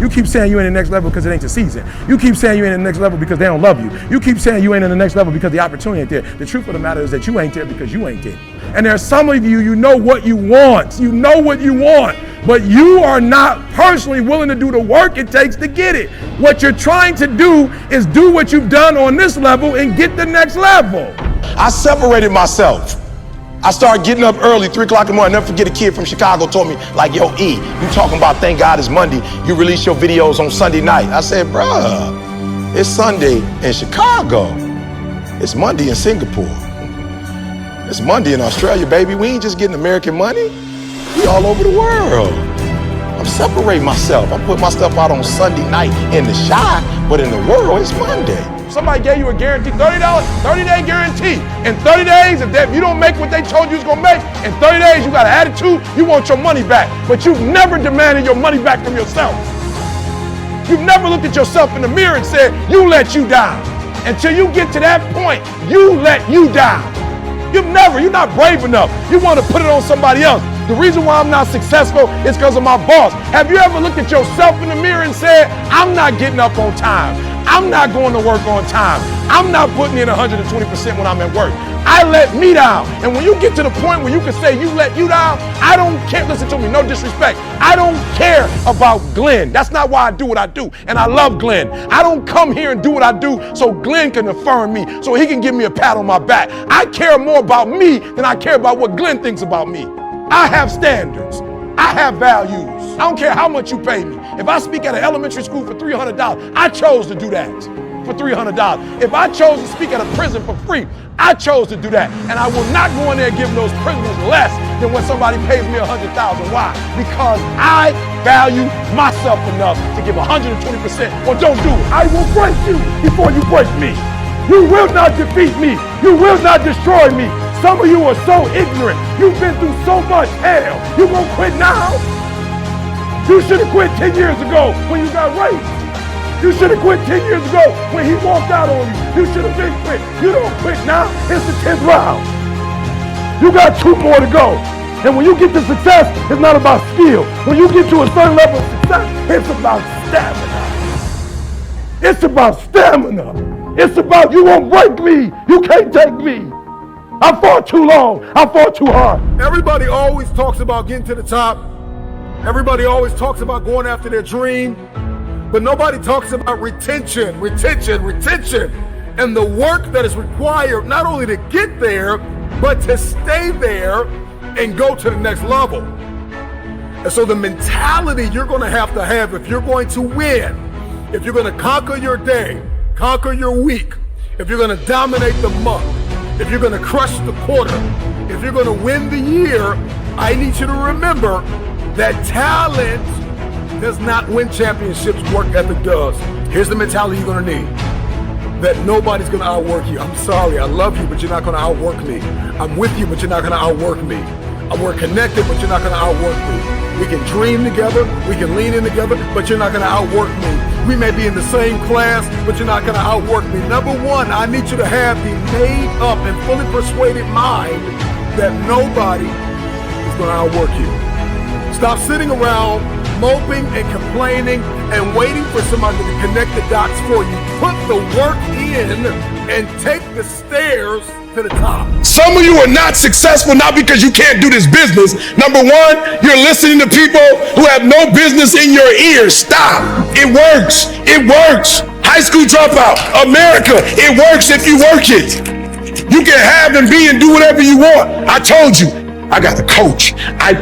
You keep saying you ain't in the next level because it ain't the season. You keep saying you ain't in the next level because they don't love you. You keep saying you ain't in the next level because the opportunity ain't there. The truth of the matter is that you ain't there because you ain't there. And there are some of you, you know what you want. You know what you want, but you are not personally willing to do the work it takes to get it. What you're trying to do is do what you've done on this level and get the next level. I separated myself. I started getting up early, 3 o'clock in the morning. I'll never forget a kid from Chicago told me, like, yo, E, you talking about thank God it's Monday. You release your videos on Sunday night. I said, bruh, it's Sunday in Chicago. It's Monday in Singapore. It's Monday in Australia, baby. We ain't just getting American money. We all over the world. I'm separating myself. I put my stuff out on Sunday night in the shop, but in the world, it's Monday. Somebody gave you a guarantee, $30, 30-day guarantee. In 30 days, if you don't make what they told you was gonna make, in 30 days you got an attitude, you want your money back. But you've never demanded your money back from yourself. You've never looked at yourself in the mirror and said, you let you down. Until you get to that point, you let you down. You're not brave enough. You want to put it on somebody else. The reason why I'm not successful is because of my boss. Have you ever looked at yourself in the mirror and said, I'm not getting up on time. I'm not going to work on time. I'm not putting in 120% when I'm at work. I let me down. And when you get to the point where you can say you let you down, I don't care. Listen to me, no disrespect. I don't care about Glenn. That's not why I do what I do. And I love Glenn. I don't come here and do what I do so Glenn can affirm me, so he can give me a pat on my back. I care more about me than I care about what Glenn thinks about me. I have standards. I have values. I don't care how much you pay me. If I speak at an elementary school for $300, I chose to do that for $300. If I chose to speak at a prison for free, I chose to do that. And I will not go in there and give those prisoners less than when somebody pays me $100,000. Why? Because I value myself enough to give 120%. Well, don't do it. I will break you before you break me. You will not defeat me. You will not destroy me. Some of you are so ignorant. You've been through so much hell. You won't quit now? You should have quit 10 years ago when you got raped. You should have quit 10 years ago when he walked out on you. You should have been quit. You don't quit now. It's the 10th round. You got 2 more to go. And when you get to success, it's not about skill. When you get to a certain level of success, it's about stamina. It's about stamina. It's about you won't break me. You can't take me. I fought too long. I fought too hard. Everybody always talks about getting to the top. Everybody always talks about going after their dream. But nobody talks about retention, and the work that is required not only to get there, but to stay there and go to the next level. And so the mentality you're going to have if you're going to win, if you're going to conquer your day, conquer your week, if you're going to dominate the month, if you're going to crush the quarter, if you're going to win the year, I need you to remember that talent does not win championships, work ethic does. Here's the mentality you're going to need. That nobody's going to outwork you. I'm sorry, I love you, but you're not going to outwork me. I'm with you, but you're not going to outwork me. We're connected, but you're not going to outwork me. We can dream together, we can lean in together, but you're not going to outwork me. We may be in the same class, but you're not going to outwork me. Number one, I need you to have the made up and fully persuaded mind that nobody is going to outwork you. Stop sitting around moping and complaining and waiting for somebody to connect the dots for you. Put the work in and take the stairs to the top. Some of you are not successful not because you can't do this business. Number one, you're listening to people who have no business in your ears. Stop. It works. It works. High school dropout, America, it works if you work it. You can have and be and do whatever you want. I told you. I got a coach. I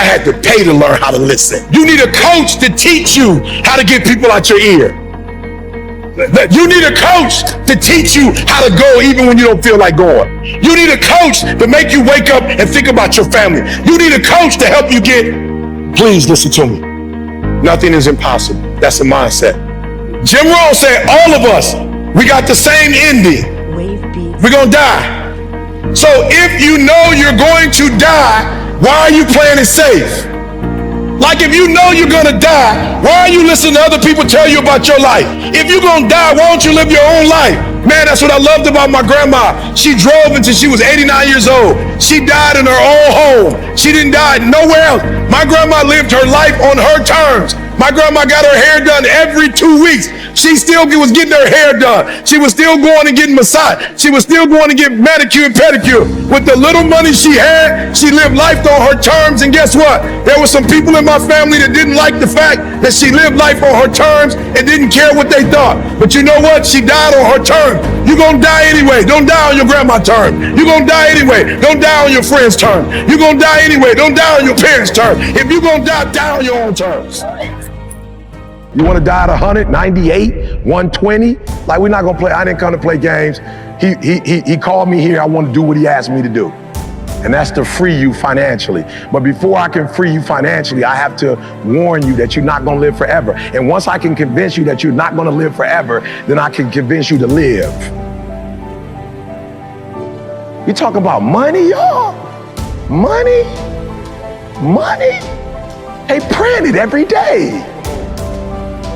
had to pay to learn how to listen. You need a coach to teach you how to get people out your ear. You need a coach to teach you how to go even when you don't feel like going. You need a coach to make you wake up and think about your family. You need a coach to help you get, please listen to me. Nothing is impossible. That's the mindset. Jim Rohn said all of us, we got the same ending. We're gonna die. So if you know you're going to die, why are you playing it safe? Like if you know you're gonna die, why are you listening to other people tell you about your life? If you're gonna die, why don't you live your own life? Man, that's what I loved about my grandma. She drove until she was 89 years old. She died in her own home. She didn't die nowhere else. My grandma lived her life on her terms. My grandma got her hair done every 2 weeks. She still was getting her hair done. She was still going and getting massaged. She was still going to get manicure and pedicure. With the little money she had, she lived life on her terms. And guess what? There were some people in my family that didn't like the fact that she lived life on her terms and didn't care what they thought. But you know what? She died on her terms. You're going to die anyway. Don't die on your grandma's term. You're going to die anyway. Don't die on your friend's term. You're going to die anyway. Don't die on your parents' term. If you're going to die, die on your own terms. You want to die at 100, 98, 120? Like, we're not going to play. I didn't come to play games. He called me here. I want to do what he asked me to do. And that's to free you financially. But before I can free you financially, I have to warn you that you're not going to live forever. And once I can convince you that you're not going to live forever, then I can convince you to live. You talk about money, y'all? Money? Money? They print it every day.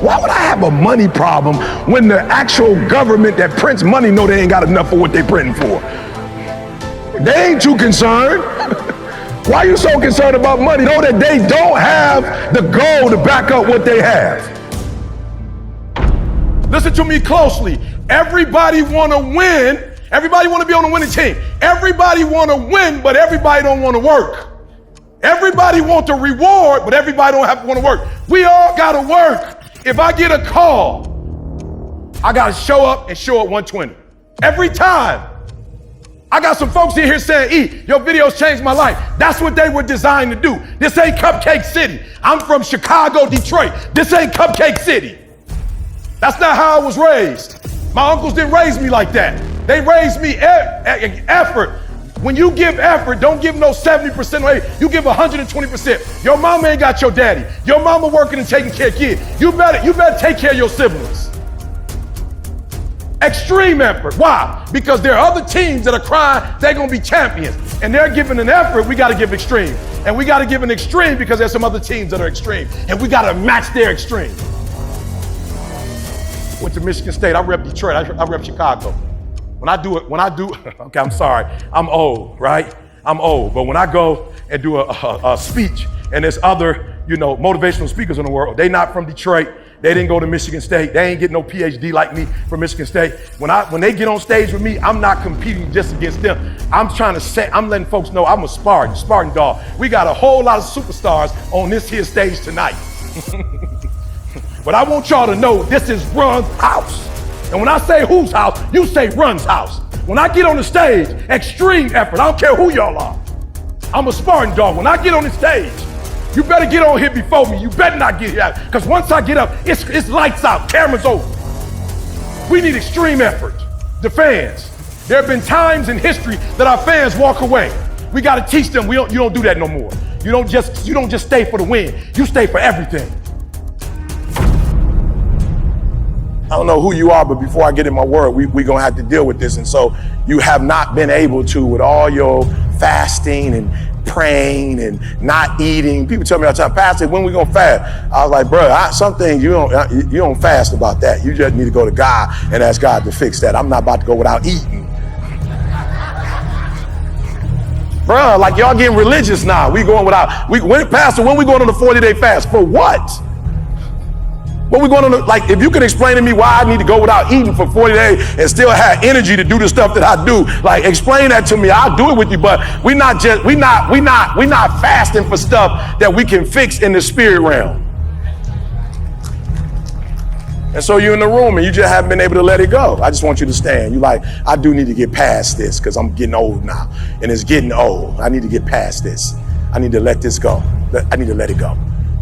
Why would I have a money problem when the actual government that prints money know they ain't got enough for what they printing for? They ain't too concerned. Why are you so concerned about money? Know that they don't have the gold to back up what they have. Listen to me closely. Everybody want to win. Everybody want to be on the winning team. Everybody want to win, but everybody don't want to work. Everybody want the reward, but everybody don't want to work. We all got to work. If I get a call, I got to show up and show up 120. Every time. I got some folks in here saying, E, your videos changed my life. That's what they were designed to do. This ain't Cupcake City. I'm from Chicago, Detroit. This ain't Cupcake City. That's not how I was raised. My uncles didn't raise me like that. They raised me effort. When you give effort, don't give no 70% away. You give 120%. Your mama ain't got your daddy. Your mama working and taking care of kids. You better take care of your siblings. Extreme effort. Why? Because there are other teams that are crying they're going to be champions. And they're giving an effort, we got to give extreme. And we got to give an extreme because there's some other teams that are extreme. And we got to match their extreme. Went to Michigan State. I rep Detroit. I rep Chicago. When I do, okay, I'm sorry. I'm old, right? I'm old. But when I go and do a speech, and there's other, motivational speakers in the world, they not from Detroit. They didn't go to Michigan State. They ain't get no PhD like me from Michigan State. When they get on stage with me, I'm not competing just against them. I'm letting folks know I'm a Spartan dog. We got a whole lot of superstars on this here stage tonight. But I want y'all to know this is Run's house. And when I say whose house, you say Run's house. When I get on the stage, extreme effort. I don't care who y'all are. I'm a Spartan dog. When I get on the stage, you better get on here before me. You better not get here. Because once I get up, it's lights out, cameras over. We need extreme effort. The fans. There have been times in history that our fans walk away. We got to teach them you don't do that no more. You don't just stay for the win. You stay for everything. I don't know who you are, but before I get in my word, we're going to have to deal with this. And so you have not been able to, with all your fasting and praying and not eating. People tell me all the time, Pastor, when we gonna fast? I was like, bro, some things you don't fast about that. You just need to go to God and ask God to fix that. I'm not about to go without eating. Bro, like y'all getting religious now. We going without, Pastor, when we going on a 40-day fast? For what? What we going on, like, if you can explain to me why I need to go without eating for 40 days and still have energy to do the stuff that I do, like, explain that to me. I'll do it with you, but we not fasting for stuff that we can fix in the spirit realm. And so you're in the room and you just haven't been able to let it go. I just want you to stand. You like, I do need to get past this because I'm getting old now and it's getting old. I need to get past this. I need to let this go. I need to let it go.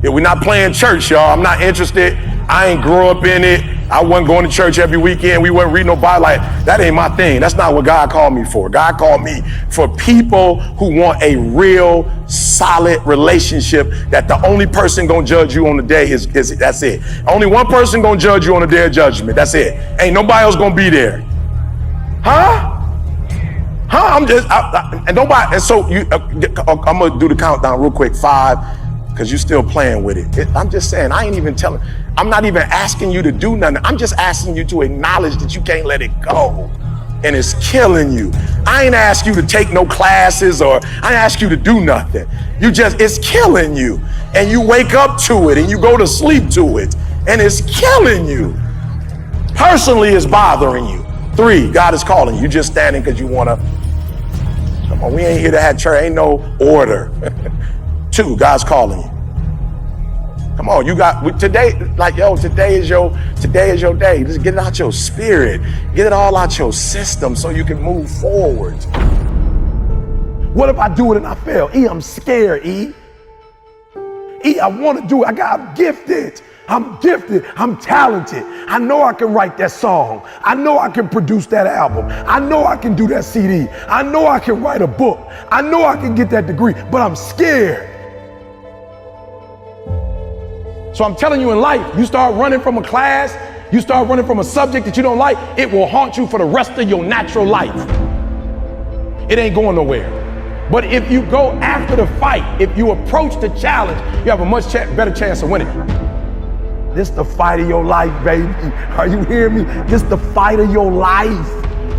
Yeah, we're not playing church, y'all. I'm not interested. I ain't grew up in it. I wasn't going to church every weekend. We wasn't reading no Bible. Like, that ain't my thing. That's not what God called me for. God called me for people who want a real solid relationship that the only person gonna judge you on the day is that's it. Only one person gonna judge you on the day of judgment. That's it. Ain't nobody else gonna be there. Huh? I'm just, and nobody, and so I'm gonna do the countdown real quick. 5, because you're still playing with it. I'm just saying, I'm not even asking you to do nothing. I'm just asking you to acknowledge that you can't let it go and it's killing you. I ain't ask you to take no classes or I ain't ask you to do nothing. It's killing you. And you wake up to it and you go to sleep to it and it's killing you. Personally, it's bothering you. 3, God is calling you. You just standing because you want to. Come on, we ain't here to have church. Ain't no order. 2, God's calling you. Come on, today, today is your day. Just get it out your spirit. Get it all out your system so you can move forward. What if I do it and I fail? I'm scared, I want to do it. I'm gifted. I'm talented. I know I can write that song. I know I can produce that album. I know I can do that CD. I know I can write a book. I know I can get that degree, but I'm scared. So I'm telling you, in life, you start running from a class, you start running from a subject that you don't like, it will haunt you for the rest of your natural life. It ain't going nowhere. But if you go after the fight, if you approach the challenge, you have a much better chance of winning. This the fight of your life, baby. Are you hearing me? This the fight of your life.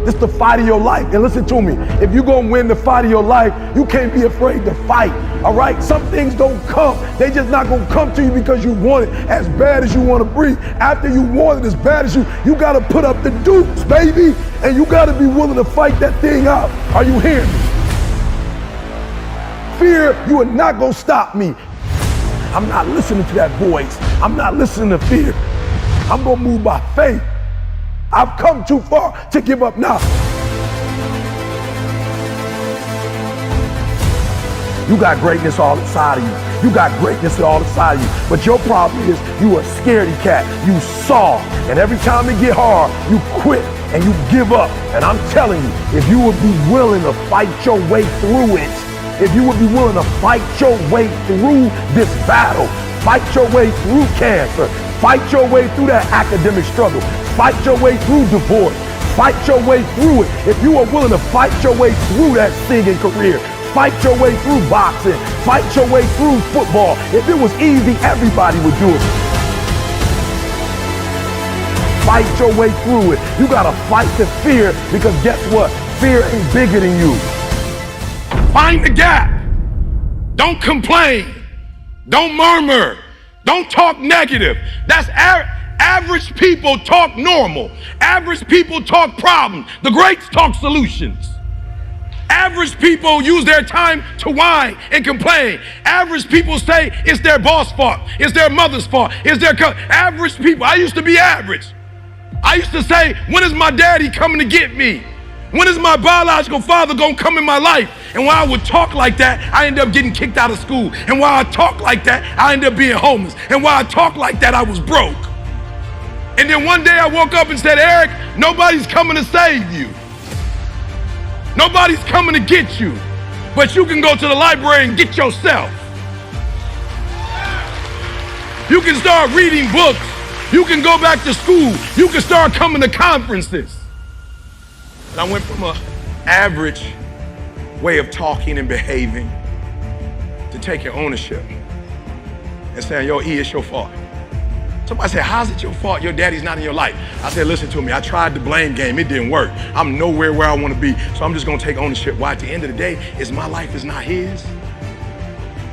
This the fight of your life. And listen to me, if you're gonna win the fight of your life, you can't be afraid to fight, all right? Some things don't come. They just not gonna come to you because you want it as bad as you wanna breathe. After you want it as bad as you gotta put up the dukes, baby. And you gotta be willing to fight that thing out. Are you hearing me? Fear, you are not gonna stop me. I'm not listening to that voice. I'm not listening to fear. I'm gonna move by faith. I've come too far to give up now. You got greatness all inside of you. You got greatness all inside of you. But your problem is you a scaredy cat. You soft. And every time it get hard, you quit and you give up. And I'm telling you, if you would be willing to fight your way through it, if you would be willing to fight your way through this battle, fight your way through cancer, fight your way through that academic struggle, fight your way through divorce, fight your way through it. If you are willing to fight your way through that singing career, fight your way through boxing, fight your way through football. If it was easy, everybody would do it. Fight your way through it. You gotta fight the fear, because guess what? Fear ain't bigger than you. Find the gap. Don't complain. Don't murmur. Don't talk negative. That's average people talk normal. Average people talk problems. The greats talk solutions. Average people use their time to whine and complain. Average people say it's their boss' fault. It's their mother's fault. It's their average people. I used to be average. I used to say, when is my daddy coming to get me? When is my biological father gonna come in my life? And while I would talk like that, I ended up getting kicked out of school. And while I talk like that, I ended up being homeless. And while I talk like that, I was broke. And then one day I woke up and said, Eric, nobody's coming to save you. Nobody's coming to get you. But you can go to the library and get yourself. You can start reading books. You can go back to school. You can start coming to conferences. And I went from an average way of talking and behaving to taking ownership and saying, yo, E, it's your fault. Somebody said, how's it your fault? Your daddy's not in your life. I said, listen to me. I tried the blame game. It didn't work. I'm nowhere where I want to be. So I'm just going to take ownership. Why? At the end of the day, is my life is not his.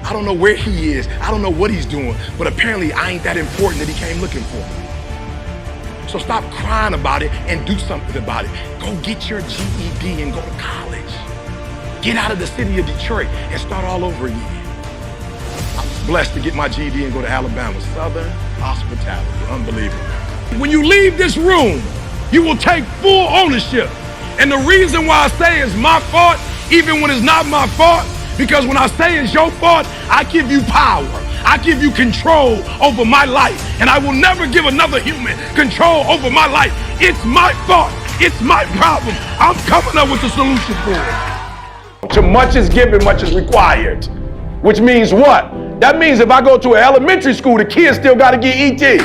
I don't know where he is. I don't know what he's doing. But apparently I ain't that important that he came looking for me. So stop crying about it and do something about it. Go get your GED and go to college. Get out of the city of Detroit and start all over again. I was blessed to get my GED and go to Alabama. Southern hospitality, unbelievable. When you leave this room, you will take full ownership. And the reason why I say it's my fault, even when it's not my fault, because when I say it's your fault, I give you power. I give you control over my life. And I will never give another human control over my life. It's my fault. It's my problem. I'm coming up with a solution for it. To much is given, much is required. Which means what? That means if I go to an elementary school, the kids still got to get ET.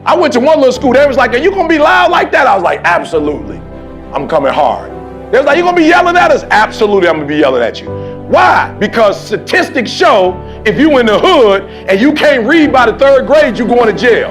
I went to one little school, they was like, are you going to be loud like that? I was like, absolutely. I'm coming hard. They was like, you going to be yelling at us? Absolutely, I'm going to be yelling at you. Why? Because statistics show if you in the hood and you can't read by the 3rd grade, you going to jail.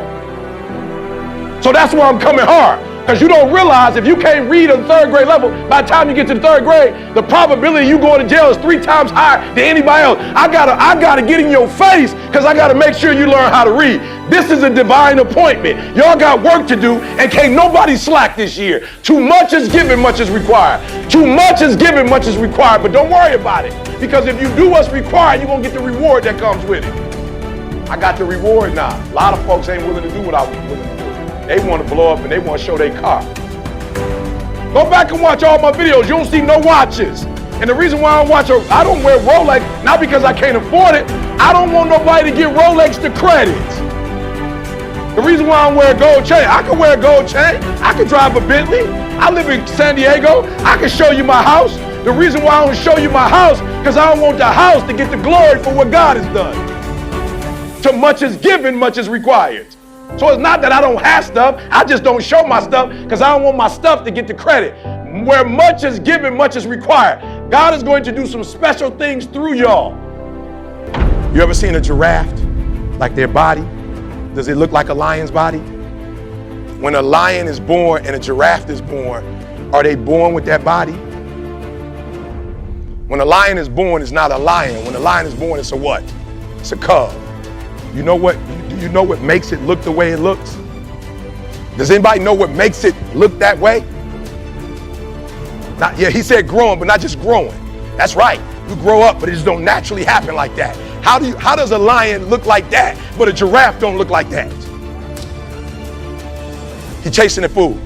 So that's why I'm coming hard. Because you don't realize if you can't read at the third grade level, by the time you get to the third grade, the probability of you going to jail is 3 times higher than anybody else. I gotta get in your face because I gotta make sure you learn how to read. This is a divine appointment. Y'all got work to do and can't nobody slack this year. Too much is given, much is required. Too much is given, much is required, but don't worry about it. Because if you do what's required, you're gonna get the reward that comes with it. I got the reward now. A lot of folks ain't willing to do what I was willing to do. They want to blow up and they want to show their car. Go back and watch all my videos. You don't see no watches. And the reason why I don't wear Rolex, not because I can't afford it. I don't want nobody to get Rolex the credit. The reason why I wear a gold chain, I can wear a gold chain. I can drive a Bentley. I live in San Diego. I can show you my house. The reason why I don't show you my house, because I don't want the house to get the glory for what God has done. So much is given, much is required. So it's not that I don't have stuff, I just don't show my stuff because I don't want my stuff to get the credit. Where much is given, much is required. God is going to do some special things through y'all. You ever seen a giraffe, like their body? Does it look like a lion's body? When a lion is born and a giraffe is born, are they born with that body? When a lion is born, it's not a lion. When a lion is born, it's a what? It's a cub. You know what makes it look the way it looks? Does anybody know what makes it look that way? He said growing, but not just growing. That's right. You grow up, but it just don't naturally happen like that. How does a lion look like that, but a giraffe don't look like that? He's chasing the food.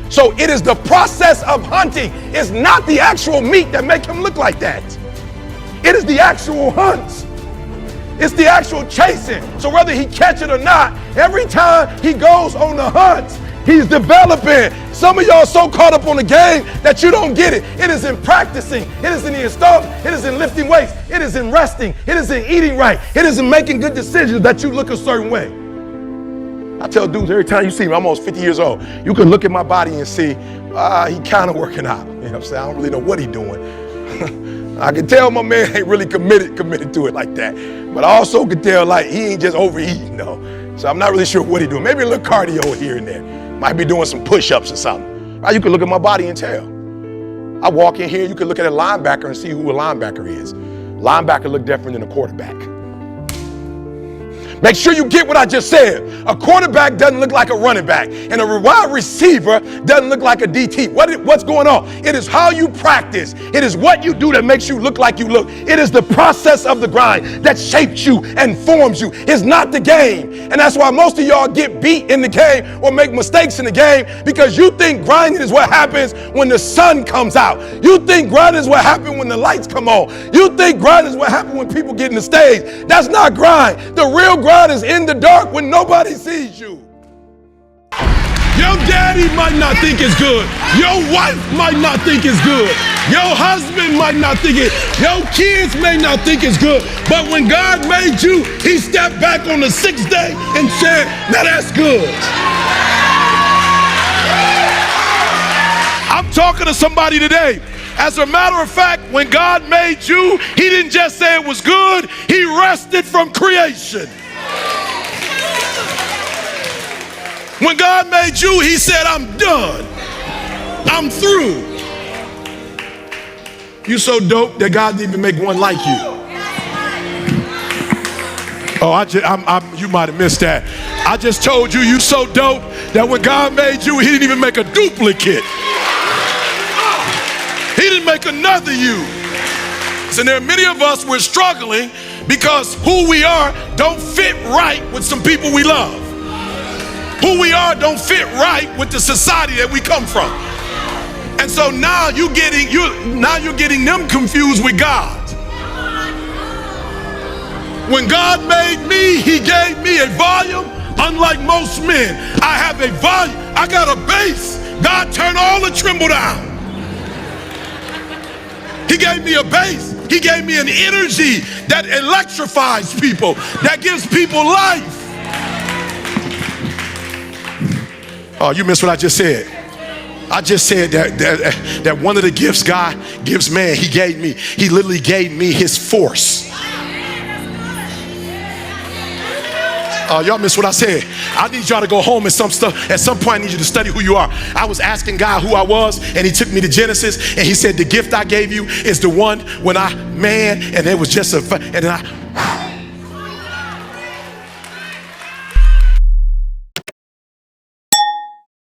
So it is the process of hunting. It's not the actual meat that make him look like that. It is the actual hunts. It's the actual chasing. So whether he catch it or not, every time he goes on the hunts, he's developing. Some of y'all so caught up on the game that you don't get it. It is in practicing. It is in the install. It is in lifting weights. It is in resting. It is in eating right. It is in making good decisions that you look a certain way. I tell dudes every time you see me, I'm almost 50 years old, you can look at my body and see, he kind of working out. You know what I'm saying? I don't really know what he's doing. I can tell my man ain't really committed to it like that. But I also can tell like he ain't just overeating though. So I'm not really sure what he's doing. Maybe a little cardio here and there. Might be doing some push-ups or something. Right, you can look at my body and tell. I walk in here, you can look at a linebacker and see who a linebacker is. Linebacker look different than a quarterback. Make sure you get what I just said. A quarterback doesn't look like a running back, and a wide receiver doesn't look like a DT. What's going on? It is how you practice. It is what you do that makes you look like you look. It is the process of the grind that shapes you and forms you. It's not the game. And that's why most of y'all get beat in the game or make mistakes in the game, because you think grinding is what happens when the sun comes out. You think grinding is what happens when the lights come on. You think grinding is what happens when people get in the stage. That's not grind. The real grind is in the dark when nobody sees you. Your daddy might not think it's good. Your wife might not think it's good. Your husband might not think it. Your kids may not think it's good. But when God made you, he stepped back on the 6th day and said, now that's good. I'm talking to somebody today. As a matter of fact, when God made you, he didn't just say it was good, he rested from creation. When God made you, he said, I'm done. I'm through. You so dope that God didn't even make one like you. Oh, you might have missed that. I just told you so dope that when God made you, he didn't even make a duplicate. He didn't make another you. So there are many of us, we're struggling because who we are don't fit right with some people we love. Who we are don't fit right with the society that we come from. And so now you're getting them confused with God. When God made me, he gave me a volume unlike most men. I have a volume, I got a bass. God turned all the tremble down. He gave me a bass. He gave me an energy that electrifies people, that gives people life. Oh, you missed what I just said. I just said that one of the gifts God gives man, he literally gave me his force. Y'all missed what I said. I need y'all to go home and at some point I need you to study who you are. I was asking God who I was, and he took me to Genesis, and he said, the gift I gave you is the one when and it was just and then I